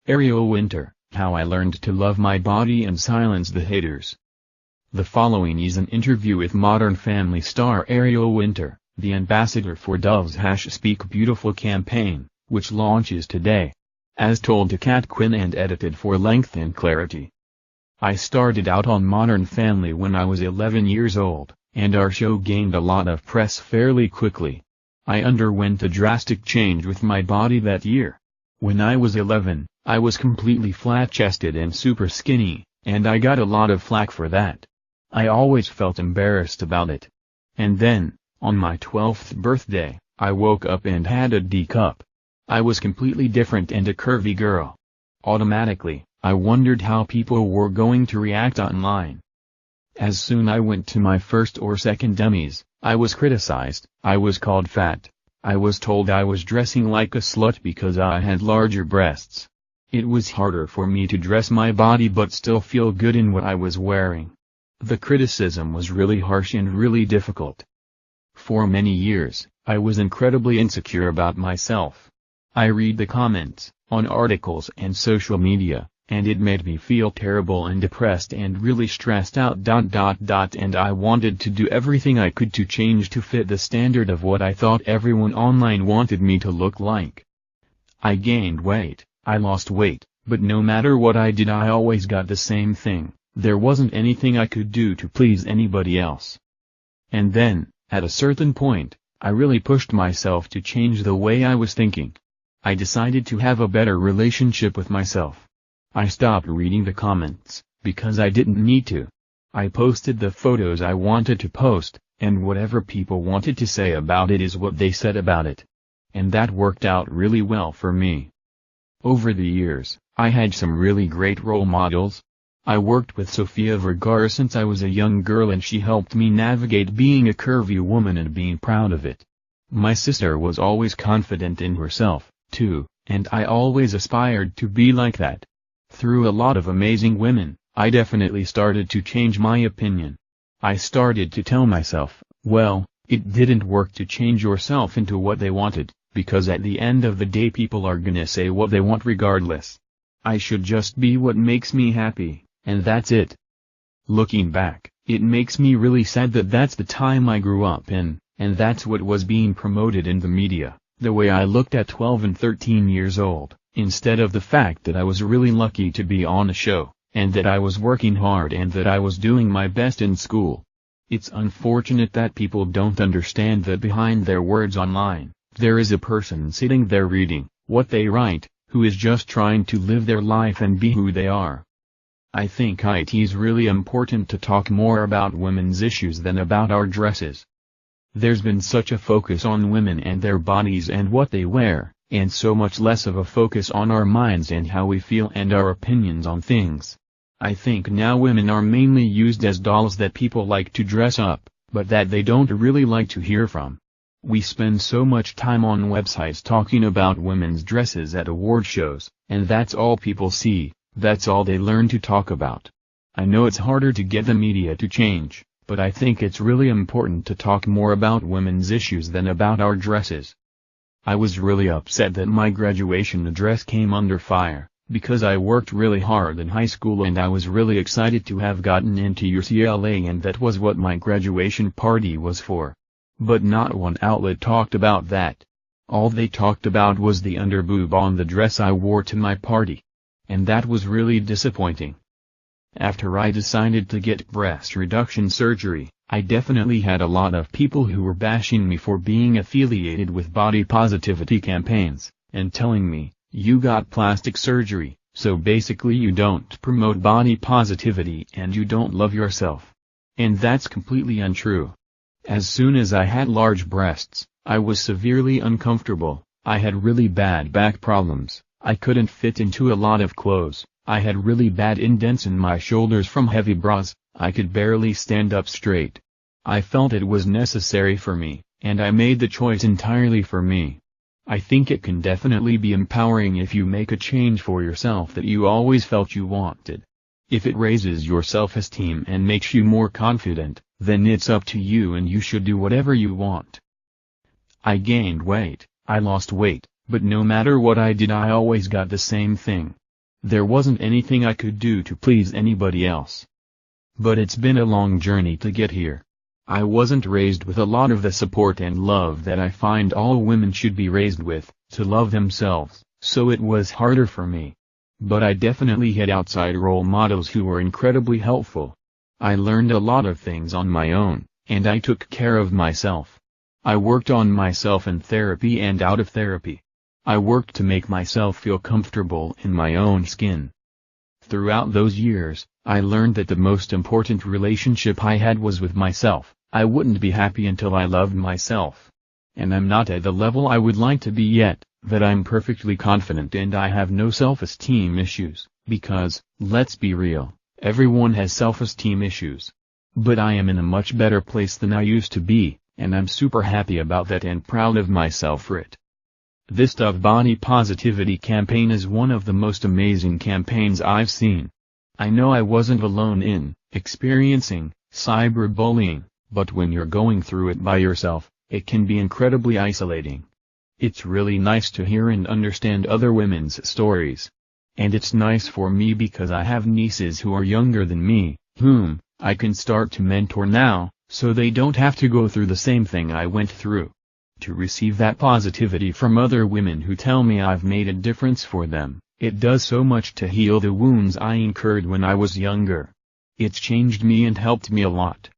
Ariel Winter, How I Learned to Love My Body and Silence the Haters. The following is an interview with Modern Family star Ariel Winter, the ambassador for Dove's #Speak Beautiful campaign, which launches today. As told to Cat Quinn and edited for length and clarity. I started out on Modern Family when I was 11 years old, and our show gained a lot of press fairly quickly. I underwent a drastic change with my body that year. When I was 11, I was completely flat-chested and super skinny, and I got a lot of flack for that. I always felt embarrassed about it. And then, on my 12th birthday, I woke up and had a D cup. I was completely different and a curvy girl. Automatically, I wondered how people were going to react online. As soon I went to my first or second dummies, I was criticized, I was called fat, I was told I was dressing like a slut because I had larger breasts. It was harder for me to dress my body but still feel good in what I was wearing. The criticism was really harsh and really difficult. For many years, I was incredibly insecure about myself. I read the comments, on articles and social media, and it made me feel terrible and depressed and really stressed out. And I wanted to do everything I could to change to fit the standard of what I thought everyone online wanted me to look like. I gained weight, I lost weight, but no matter what I did I always got the same thing. There wasn't anything I could do to please anybody else. And then, at a certain point, I really pushed myself to change the way I was thinking. I decided to have a better relationship with myself. I stopped reading the comments, because I didn't need to. I posted the photos I wanted to post, and whatever people wanted to say about it is what they said about it. And that worked out really well for me. Over the years, I had some really great role models. I worked with Sofia Vergara since I was a young girl and she helped me navigate being a curvy woman and being proud of it. My sister was always confident in herself, too, and I always aspired to be like that. Through a lot of amazing women, I definitely started to change my opinion. I started to tell myself, well, it didn't work to change yourself into what they wanted, because at the end of the day people are gonna say what they want regardless. I should just be what makes me happy, and that's it. Looking back, it makes me really sad that that's the time I grew up in, and that's what was being promoted in the media, the way I looked at 12 and 13 years old. Instead of the fact that I was really lucky to be on a show, and that I was working hard and that I was doing my best in school. It's unfortunate that people don't understand that behind their words online, there is a person sitting there reading what they write, who is just trying to live their life and be who they are. I think it is really important to talk more about women's issues than about our dresses. There's been such a focus on women and their bodies and what they wear, and so much less of a focus on our minds and how we feel and our opinions on things. I think now women are mainly used as dolls that people like to dress up, but that they don't really like to hear from. We spend so much time on websites talking about women's dresses at award shows, and that's all people see, that's all they learn to talk about. I know it's harder to get the media to change, but I think it's really important to talk more about women's issues than about our dresses. I was really upset that my graduation address came under fire, because I worked really hard in high school and I was really excited to have gotten into UCLA and that was what my graduation party was for. But not one outlet talked about that. All they talked about was the underboob on the dress I wore to my party. And that was really disappointing. After I decided to get breast reduction surgery, I definitely had a lot of people who were bashing me for being affiliated with body positivity campaigns, and telling me, you got plastic surgery, so basically you don't promote body positivity and you don't love yourself. And that's completely untrue. As soon as I had large breasts, I was severely uncomfortable, I had really bad back problems, I couldn't fit into a lot of clothes, I had really bad indents in my shoulders from heavy bras, I could barely stand up straight. I felt it was necessary for me, and I made the choice entirely for me. I think it can definitely be empowering if you make a change for yourself that you always felt you wanted. If it raises your self-esteem and makes you more confident, then it's up to you and you should do whatever you want. I gained weight, I lost weight, but no matter what I did I always got the same thing. There wasn't anything I could do to please anybody else. But it's been a long journey to get here. I wasn't raised with a lot of the support and love that I find all women should be raised with, to love themselves, so it was harder for me. But I definitely had outside role models who were incredibly helpful. I learned a lot of things on my own, and I took care of myself. I worked on myself in therapy and out of therapy. I worked to make myself feel comfortable in my own skin. Throughout those years, I learned that the most important relationship I had was with myself. I wouldn't be happy until I loved myself. And I'm not at the level I would like to be yet, that I'm perfectly confident and I have no self-esteem issues, because, let's be real, everyone has self-esteem issues. But I am in a much better place than I used to be, and I'm super happy about that and proud of myself for it. This Dove Body Positivity campaign is one of the most amazing campaigns I've seen. I know I wasn't alone in experiencing cyberbullying, but when you're going through it by yourself, it can be incredibly isolating. It's really nice to hear and understand other women's stories. And it's nice for me because I have nieces who are younger than me, whom I can start to mentor now, so they don't have to go through the same thing I went through. To receive that positivity from other women who tell me I've made a difference for them, it does so much to heal the wounds I incurred when I was younger. It's changed me and helped me a lot.